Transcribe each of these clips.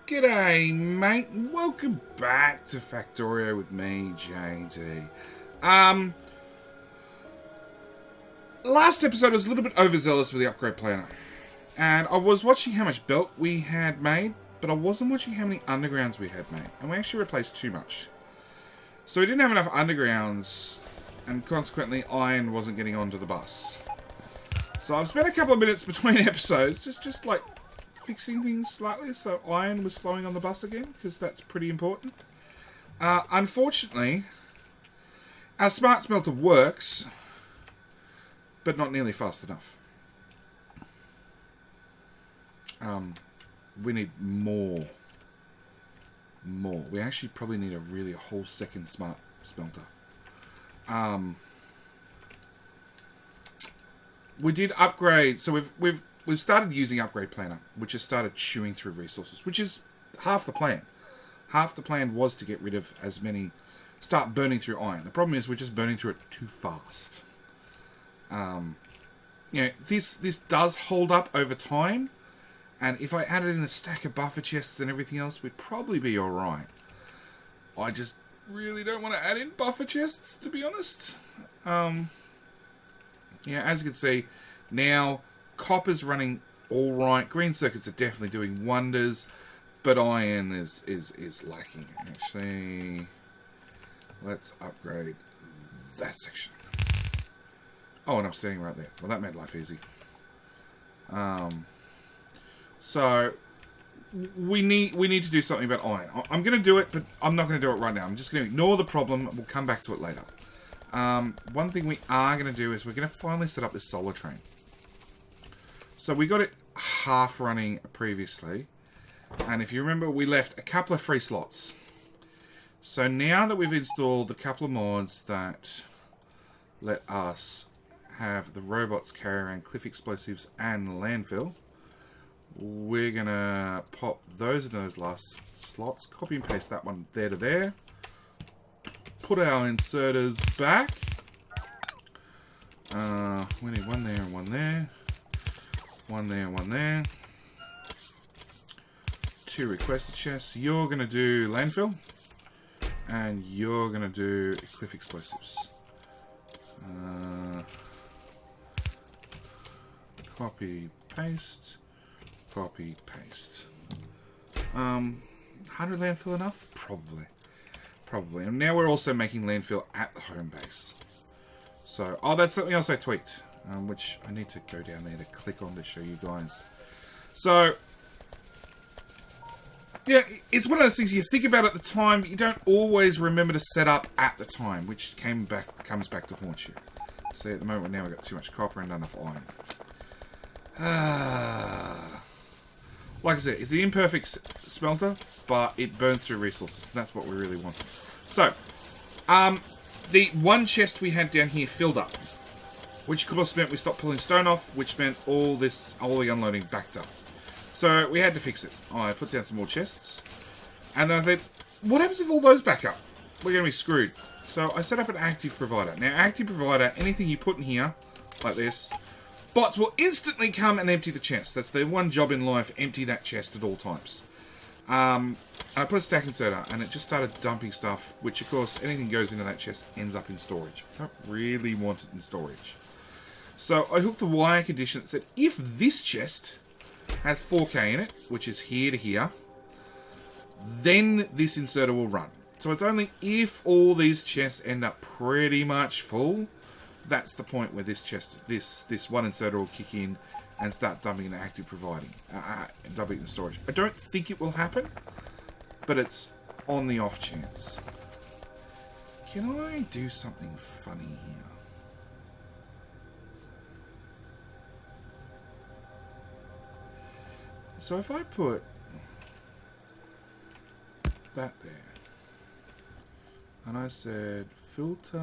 G'day, mate. Welcome back to Factorio with me, JD. Last episode I was a little bit overzealous with the upgrade planner. And I was watching how much belt we had made, but I wasn't watching how many undergrounds we had made. And we actually replaced too much. So we didn't have enough undergrounds, and consequently iron wasn't getting onto the bus. So I've spent a couple of minutes between episodes just like fixing things slightly so iron was flowing on the bus again, because that's pretty important. Unfortunately, our smart smelter works, but not nearly fast enough. We need more. We actually probably need a whole second smart smelter. We did upgrade, so we've started using upgrade planner, which has started chewing through resources, which is half the plan. Half the plan was to get rid of as many, start burning through iron. The problem is we're just burning through it too fast. This does hold up over time, and if I added in a stack of buffer chests and everything else, we'd probably be alright. I just really don't want to add in buffer chests, to be honest. As you can see, now copper's running alright. Green circuits are definitely doing wonders, but iron is lacking. Actually, let's upgrade that section. Oh, and I'm standing right there. Well, that made life easy. So we need to do something about iron. I'm going to do it, but I'm not going to do it right now. I'm just going to ignore the problem. We'll come back to it later. One thing we are going to do is we're going to finally set up this solar train. So we got it half running previously, and if you remember, we left a couple of free slots. So now that we've installed a couple of mods that let us have the robots carry around cliff explosives and landfill, we're going to pop those in those last slots, copy and paste that one there to there, put our inserters back. We need one there and one there. One there, one there. 2 requested chests. You're going to do landfill. And you're going to do cliff explosives. Copy, paste. Copy, paste. 100 landfill enough? Probably. And now we're also making landfill at the home base. So, that's something else I tweaked. Which I need to go down there to click on to show you guys. So, yeah, it's one of those things you think about at the time, but you don't always remember to set up at the time, which comes back to haunt you. See, at the moment now we've got too much copper and not enough iron. Like I said, it's the imperfect smelter, but it burns through resources, and that's what we really want. So, the one chest we had down here filled up, which of course meant we stopped pulling stone off, which meant all the unloading backed up. So we had to fix it. I put down some more chests, and then I thought, what happens if all those back up? We're going to be screwed. So I set up an active provider. Now, active provider, anything you put in here, like this, bots will instantly come and empty the chest. That's their one job in life, empty that chest at all times. And I put a stack inserter, and it just started dumping stuff, which of course, anything goes into that chest ends up in storage. I don't really want it in storage. So I hooked a wire condition that said if this chest has 4K in it, which is here to here, then this inserter will run. So it's only if all these chests end up pretty much full, that's the point where this chest, this one inserter will kick in and start dumping into active providing, dumping into storage. I don't think it will happen, but it's on the off chance. Can I do something funny here? So if I put that there, and I said filter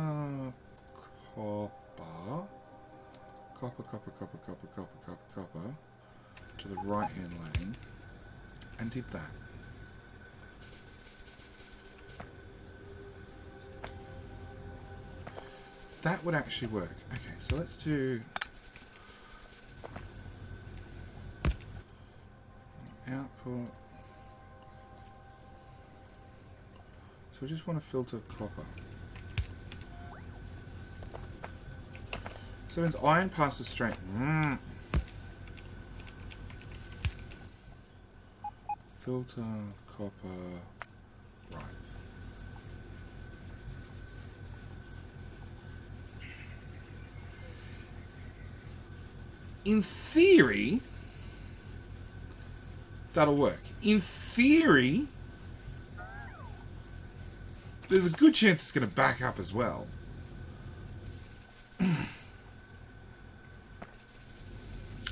copper to the right hand lane, and did that. That would actually work. Okay, so let's do output So we just want to filter copper. So it means iron passes straight. Filter copper. Right. In theory, that'll work. In theory, there's a good chance it's going to back up as well. And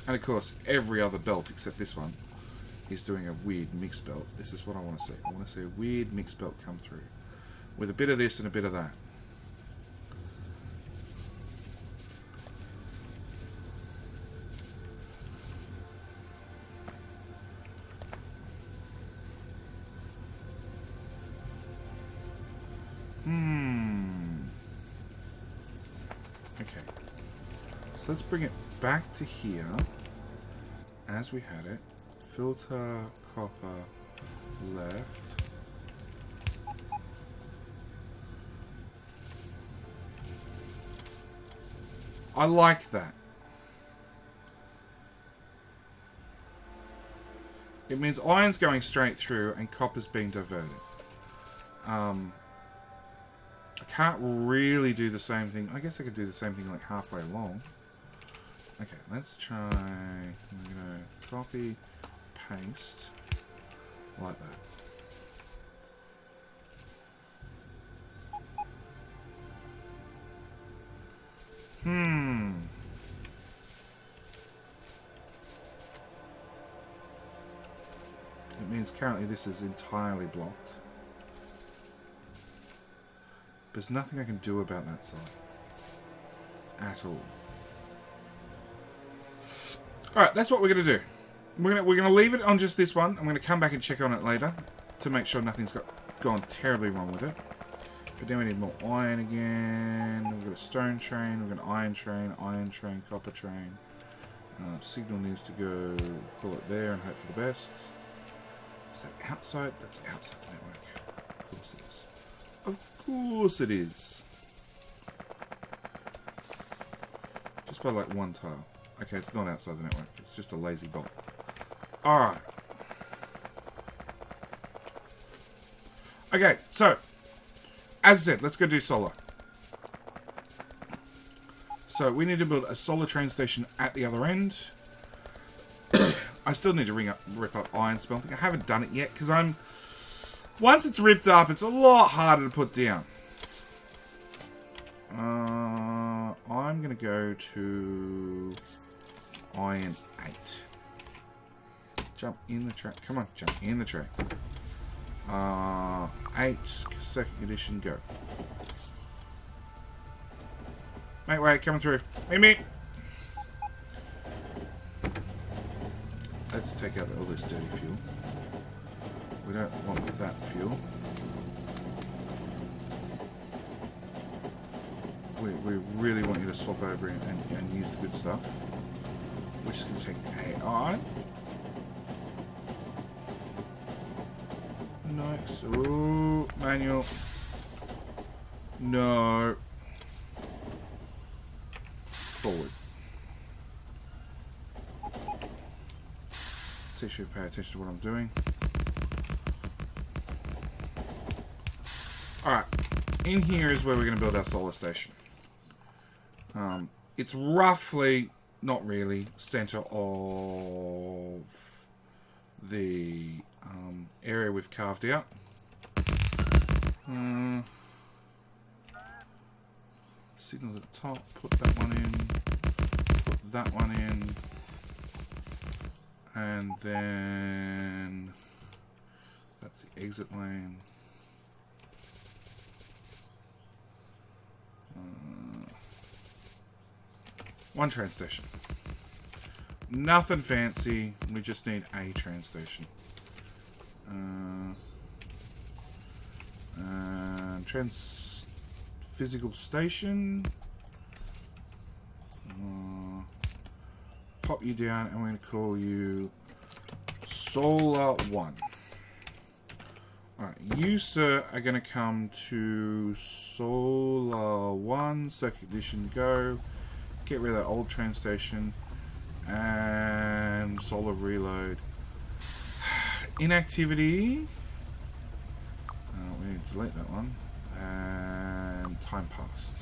of course, every other belt except this one is doing a weird mixed belt. This is what I want to see. I want to see a weird mixed belt come through with a bit of this and a bit of that. Okay. So let's bring it back to here as we had it. Filter copper left. I like that. It means iron's going straight through and copper's being diverted. I can't really do the same thing. I guess I could do the same thing like halfway along. Okay, let's try. I'm gonna copy, paste, like that. It means currently this is entirely blocked. There's nothing I can do about that side. At all. Alright, that's what we're going to do. We're gonna leave it on just this one. I'm going to come back and check on it later to make sure nothing's gone terribly wrong with it. But then we need more iron again. We've got a stone train. We've got an iron train, copper train. Signal needs to go. Pull it there and hope for the best. Is that outside? That's outside the network. Of course it is. Of course it is. Just by like one tile. Okay, it's not outside the network. It's just a lazy bot. Alright. Okay, so as I said, let's go do solar. So we need to build a solar train station at the other end. I still need to rip up iron smelting. I haven't done it yet because once it's ripped up, it's a lot harder to put down. I'm going to go to iron 8. Jump in the track. Come on, jump in the track. 8, second edition, go. Wait, coming through. Meet. Let's take out all this dirty fuel. We don't want that fuel. We really want you to swap over and use the good stuff. We're just going to take AI. Nice. Ooh, manual. No. Forward. Teach you to pay attention to what I'm doing. Alright. In here is where we're going to build our solar station. It's roughly, not really, center of the area we've carved out. Signal at the top, put that one in, put that one in, and then that's the exit lane. One train station. Nothing fancy. We just need a train station. Physical station. Pop you down, and we're going to call you Solar 1. Alright, you, sir, are going to come to Solar 1, circuit condition, go. Get rid of that old train station. And solar reload. Inactivity. We need to delete that one. And time passed.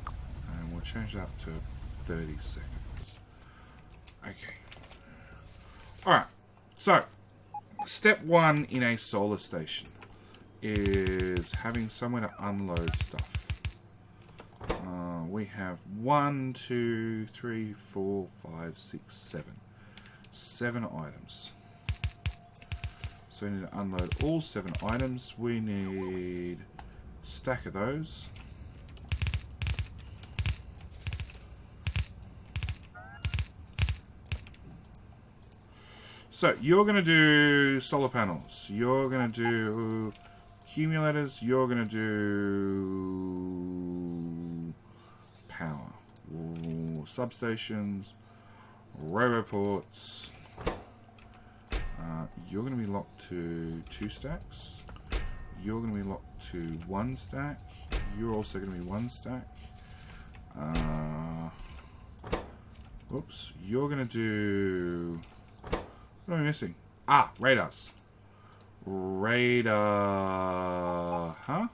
And we'll change that to 30 seconds. Okay. Alright. So, step 1 in a solar station is having somewhere to unload stuff. We have 1, 2, 3, 4, 5, 6, 7. 7 items. So we need to unload all 7 items. We need a stack of those. So you're going to do solar panels. You're going to do accumulators. You're going to do power. Ooh, substations. Roboports. You're going to be locked to 2 stacks. You're going to be locked to 1 stack. You're also going to be 1 stack. Whoops. You're going to do... What am I missing? Ah, radars. Radar... Huh?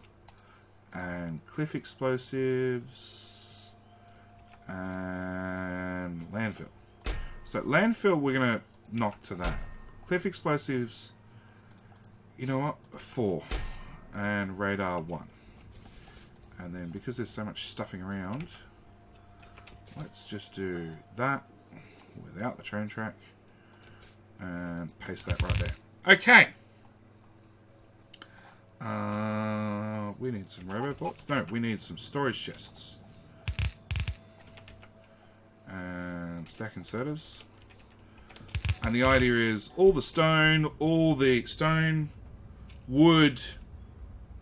And cliff explosives. And landfill. So landfill we're going to knock to that. Cliff explosives, you know what? 4. And radar 1. And then because there's so much stuffing around, let's just do that without the train track. And paste that right there. Okay. We need some roboports. No, we need some storage chests. And stack inserters. And the idea is all the stone, wood,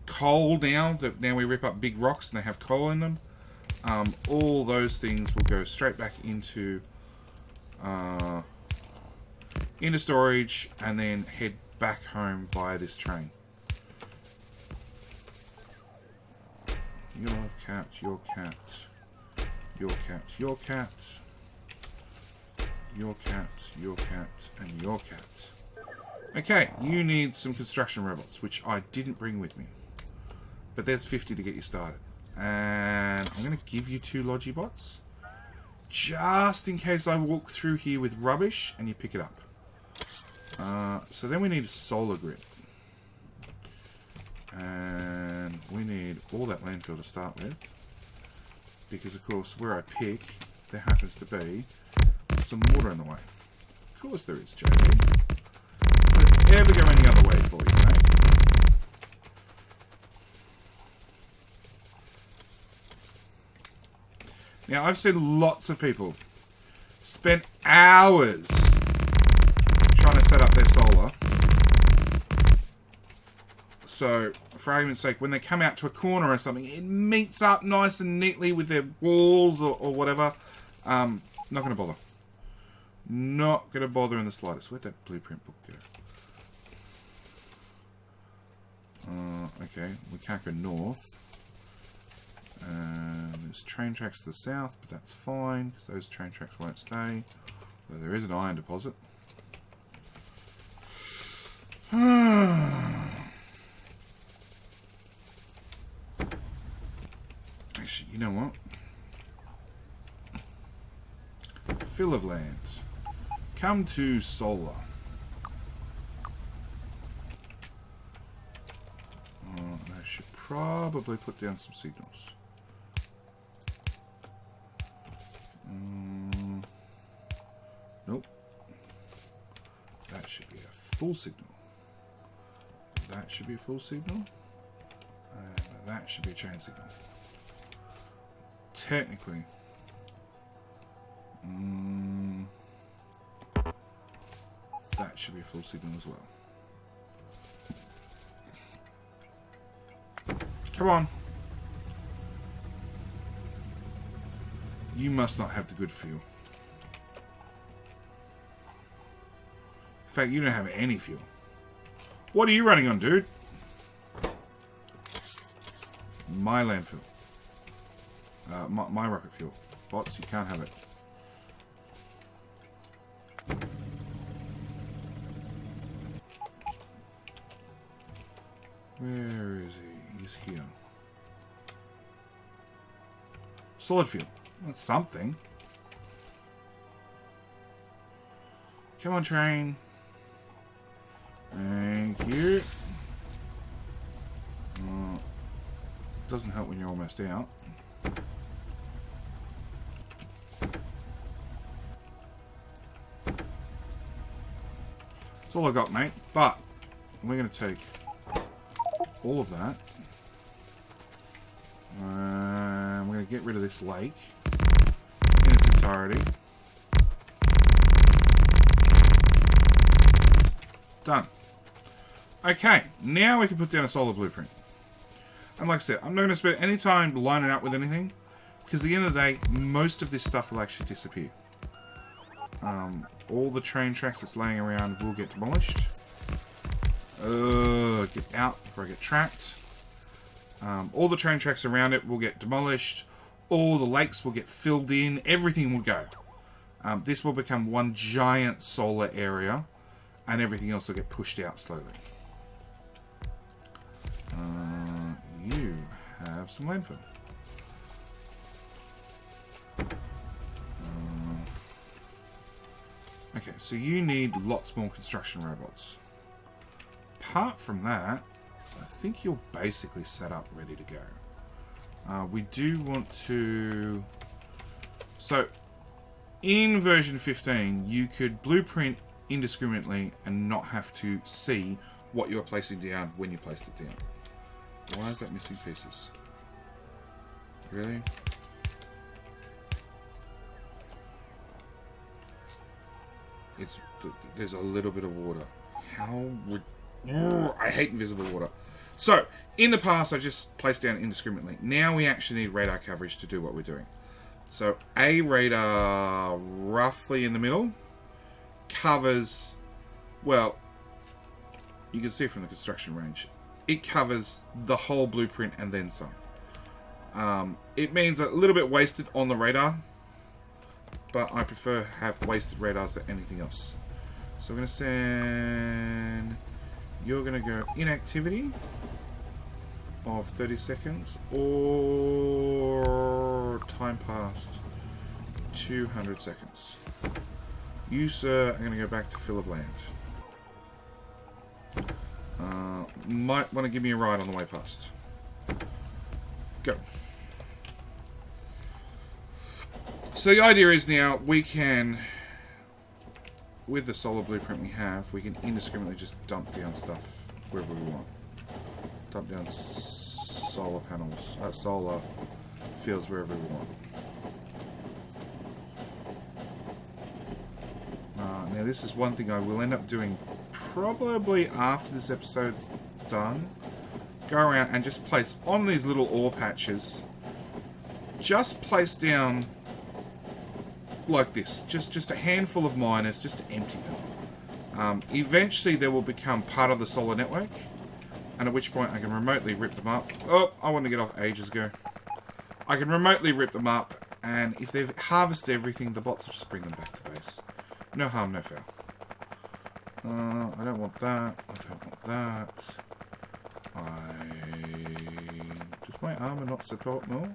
coal now, that now we rip up big rocks and they have coal in them. All those things will go straight back into storage and then head back home via this train. Your cat, your cat, your cat, your cat, your cat, your cat, and your cat. Okay, you need some construction robots, which I didn't bring with me. But there's 50 to get you started. And I'm going to give you 2 Logibots, just in case I walk through here with rubbish and you pick it up. So then we need a solar grid. And we need all that landfill to start with. Because, of course, where I pick, there happens to be some water in the way. Of course there is, JB. Could it ever go any other way for you, mate? Now, I've seen lots of people spend hours trying to set up their solar. So, for argument's sake, when they come out to a corner or something, it meets up nice and neatly with their walls or whatever. Not going to bother. Not going to bother in the slightest. Where'd that blueprint book go? Okay, we can't go north. There's train tracks to the south, but that's fine, because those train tracks won't stay. Though there is an iron deposit. Actually, you know what? Fill of land. Come to solar. I should probably put down some signals. Nope. That should be a full signal. That should be a full signal. And that should be a chain signal. Technically. That should be a full signal as well. Come on. You must not have the good fuel. In fact, you don't have any fuel. What are you running on, dude? My landfill. My rocket fuel. Bots, you can't have it. Where is he? He's here. Solid fuel. That's something. Come on, train. Thank you. Doesn't help when you're almost out. That's all I got, mate. But we're going to take all of that. We're going to get rid of this lake in its entirety. Done. Okay, now we can put down a solar blueprint. And like I said, I'm not going to spend any time lining up with anything, because at the end of the day, most of this stuff will actually disappear. All the train tracks that's laying around will get demolished. Get out before I get trapped. All the train tracks around it will get demolished. All the lakes will get filled in. Everything will go. This will become one giant solar area, and everything else will get pushed out slowly. You have some landfill. Okay, so you need lots more construction robots. Apart from that, I think you're basically set up, ready to go. We do want to... So, in version 15, you could blueprint indiscriminately and not have to see what you're placing down when you placed it down. Why is that missing pieces? Really? There's a little bit of water. I hate invisible water. So, in the past, I just placed down indiscriminately. Now we actually need radar coverage to do what we're doing. So, a radar roughly in the middle covers, well, you can see from the construction range, it covers the whole blueprint and then some. It means a little bit wasted on the radar, but I prefer have wasted radars than anything else. So I'm going to send... You're going to go inactivity of 30 seconds or time passed 200 seconds. You, sir, are going to go back to fill of land. Might want to give me a ride on the way past. Go. So the idea is now we can, with the solar blueprint we have, we can indiscriminately just dump down stuff wherever we want. Dump down solar panels, solar fields wherever we want. Now this is one thing I will end up doing probably after this episode's done. Go around and just place on these little ore patches, just place down like this, just a handful of miners, just to empty them. Eventually they will become part of the solar network, and at which point I can remotely rip them up. Oh, I wanted to get off ages ago. I can remotely rip them up, and if they've harvested everything, the bots will just bring them back to base. No harm, no foul. I don't want that. I don't want that. Does my armor not support more?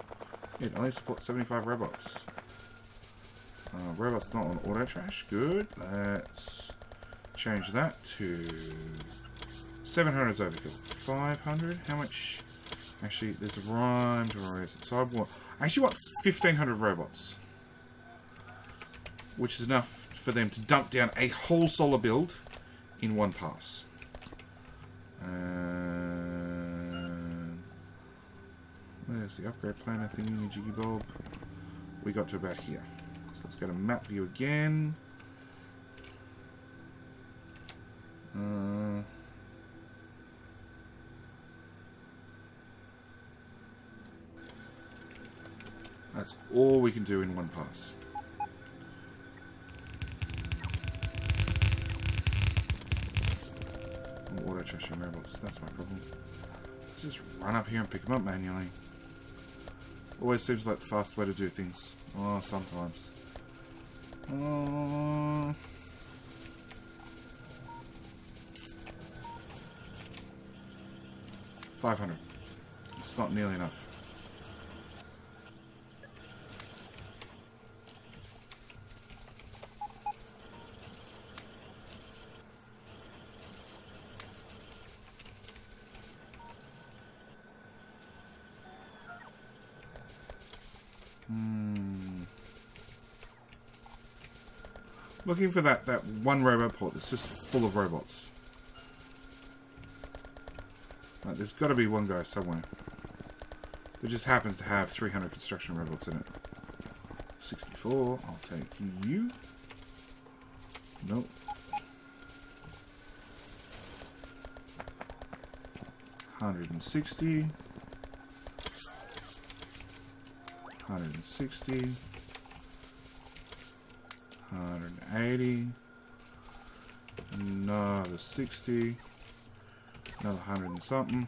It only supports 75 robots. Robots not on auto trash. Good. Let's change that to 700 is overkill. 500. How much? Actually, there's a rhyme to erase it. So I actually want 1,500 robots, which is enough for them to dump down a whole solar build in one pass. Where's the upgrade planner thingy, jiggy bob? We got to about here. So let's go to map view again. That's all we can do in one pass. Auto trashing robots. That's my problem. Let's just run up here and pick them up manually. Always seems like the fast way to do things. Oh, sometimes. 500. It's not nearly enough. Looking for that one robot port that's just full of robots. Like, there's got to be one guy somewhere that just happens to have 300 construction robots in it. 64. I'll take you. Nope. $160. $160. 180. Another 60. Another 100 and something.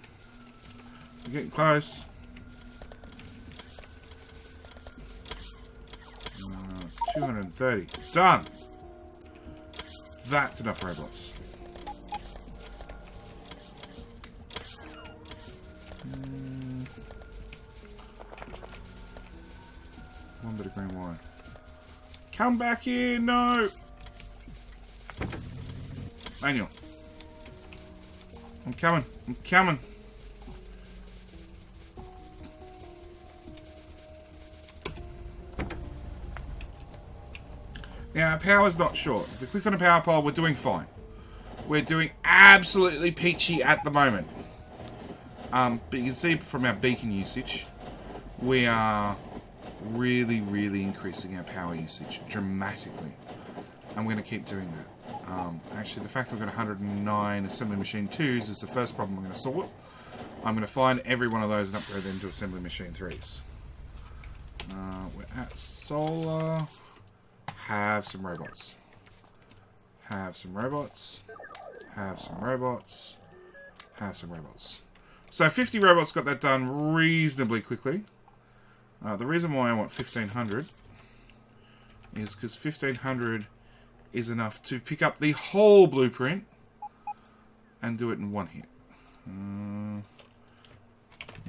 We're getting close. 230. Done! That's enough robots. One bit of green wire. Come back here, no! Manual. I'm coming. I'm coming. Now, power's not short. If we click on a power pole, we're doing fine. We're doing absolutely peachy at the moment. But you can see from our beacon usage, we are really, really increasing our power usage dramatically. And we're going to keep doing that. Actually, the fact that we've got 109 assembly machine 2s is the first problem I'm going to sort. I'm going to find every one of those and upgrade them to assembly machine 3s. We're at solar. Have some robots. Have some robots. Have some robots. Have some robots. So 50 robots got that done reasonably quickly. The reason why I want 1500 is because 1500 is enough to pick up the whole blueprint and do it in one hit.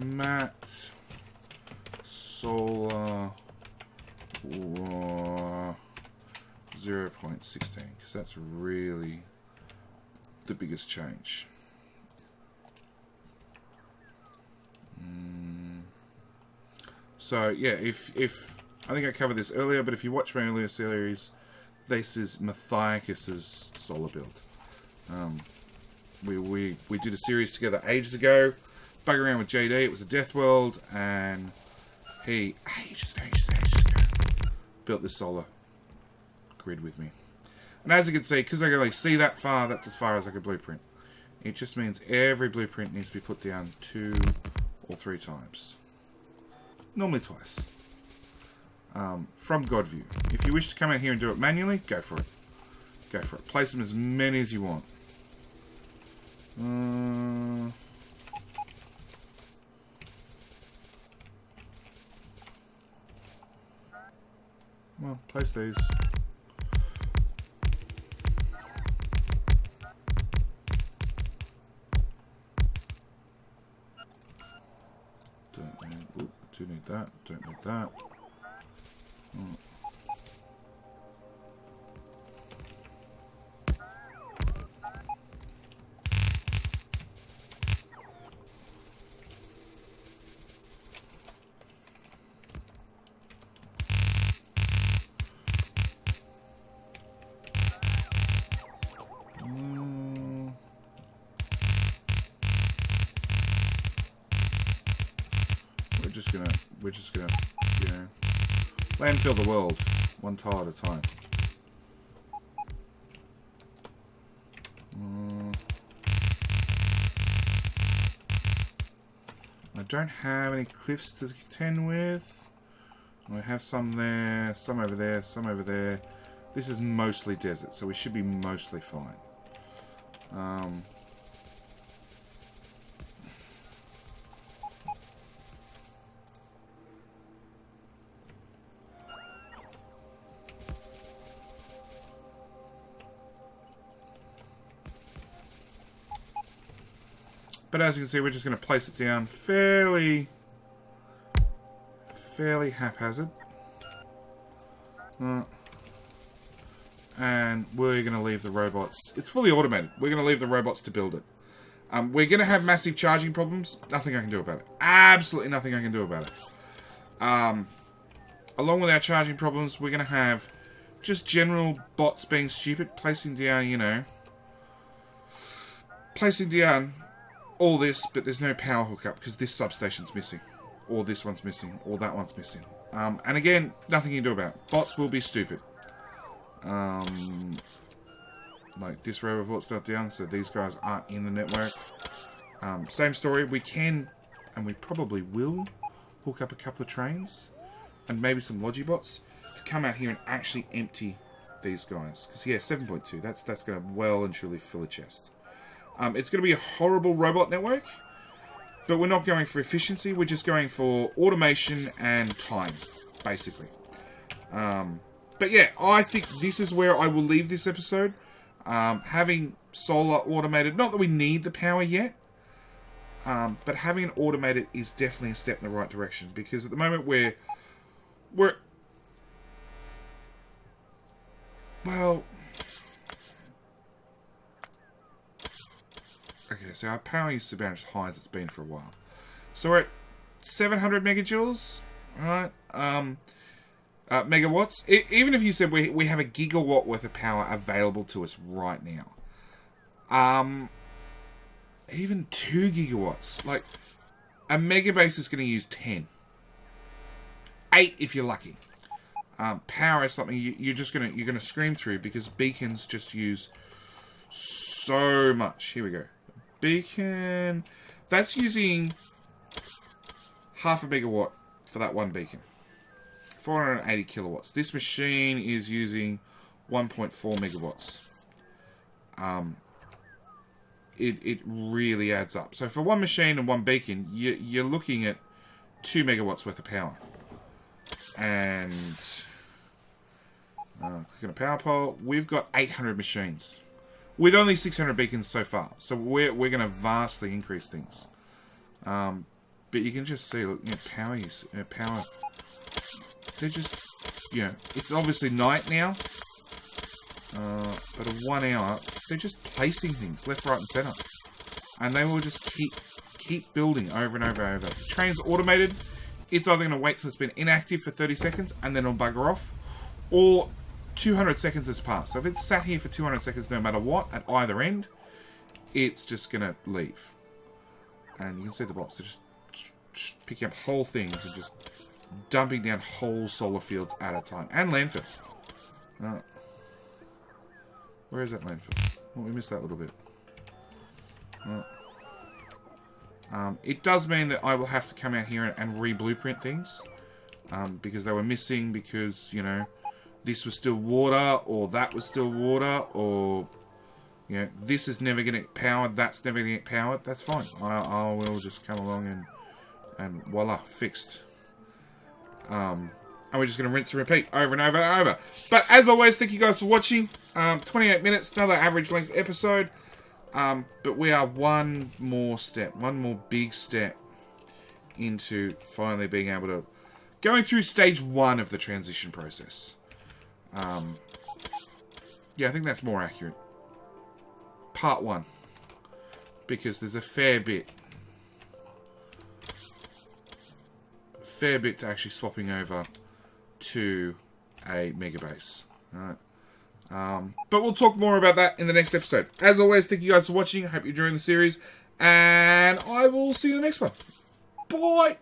Matte solar 0.16, because that's really the biggest change. So yeah, if I think I covered this earlier, but if you watch my earlier series, this is Matthias's solar build. We did a series together ages ago, bug around with JD. It was a death world, and he ages ago built this solar grid with me. And as you can see, because I can only see that far, that's as far as I could blueprint. It just means every blueprint needs to be put down 2 or 3 times. Normally twice. From God view. If you wish to come out here and do it manually, go for it. Go for it. Place them as many as you want. Well, place these. Do need that. Don't need that. We're just gonna, you know, landfill the world one tile at a time. I don't have any cliffs to contend with. I have some there, some over there, some over there. This is mostly desert, so we should be mostly fine. But as you can see, we're just going to place it down fairly haphazard. And we're going to leave the robots. It's fully automated. We're going to leave the robots to build it. We're going to have massive charging problems. Nothing I can do about it. Absolutely nothing I can do about it. Along with our charging problems, we're going to have just general bots being stupid, placing down, you know, placing down all this, but there's no power hookup because this substation's missing, or this one's missing, or that one's missing. And again, nothing you can do about it. Bots will be stupid. Like this robot's not down, so these guys aren't in the network. Same story. We can, and we probably will, hook up a couple of trains and maybe some Logibots to come out here and actually empty these guys. Because yeah, 7.2. That's going to well and truly fill a chest. It's going to be a horrible robot network, but we're not going for efficiency. We're just going for automation and time, basically. But yeah, I think this is where I will leave this episode. Having solar automated, not that we need the power yet, but having it automated is definitely a step in the right direction, because at the moment we're well, okay, so our power used to be as high as it's been for a while. So we're at 700 megajoules, right? Megawatts. Even if you said we have a gigawatt worth of power available to us right now. Even 2 gigawatts. Like, a Megabase is going to use 10. 8 if you're lucky. Power is something you're gonna scream through, because beacons just use so much. Here we go. Beacon. That's using half a megawatt for that one beacon. 480 kilowatts. This machine is using 1.4 megawatts. It really adds up. So for one machine and one beacon, you're looking at 2 megawatts worth of power. And clicking a power pole, we've got 800 machines with only 600 beacons so far. So we're going to vastly increase things. But you can just see, look, you know, power use, power. They're just, you know, it's obviously night now. But at 1 hour, they're just placing things left, right, and center, and they will just keep building over and over and over. The train's automated. It's either going to wait till it's been inactive for 30 seconds and then it'll bugger off, or 200 seconds has passed. So if it's sat here for 200 seconds, no matter what, at either end, it's just going to leave. And you can see the bots. They're just picking up whole things and just dumping down whole solar fields at a time. And landfill. Where is that landfill? Oh, we missed that little bit. It does mean that I will have to come out here and re-blueprint things. Because they were missing, because, you know, this was still water, or that was still water, or, you know, this is never going to get powered, that's never going to get powered. That's fine. I will just come along and voila, fixed. And we're just going to rinse and repeat over and over and over. But as always, thank you guys for watching. 28 minutes, another average length episode. But we are one more big step into finally being able to going through stage 1 of the transition process. Yeah, I think that's more accurate. Part 1. Because there's a fair bit to actually swapping over to a Megabase. Alright. But we'll talk more about that in the next episode. As always, thank you guys for watching. I hope you're enjoying the series. And I will see you in the next one. Bye!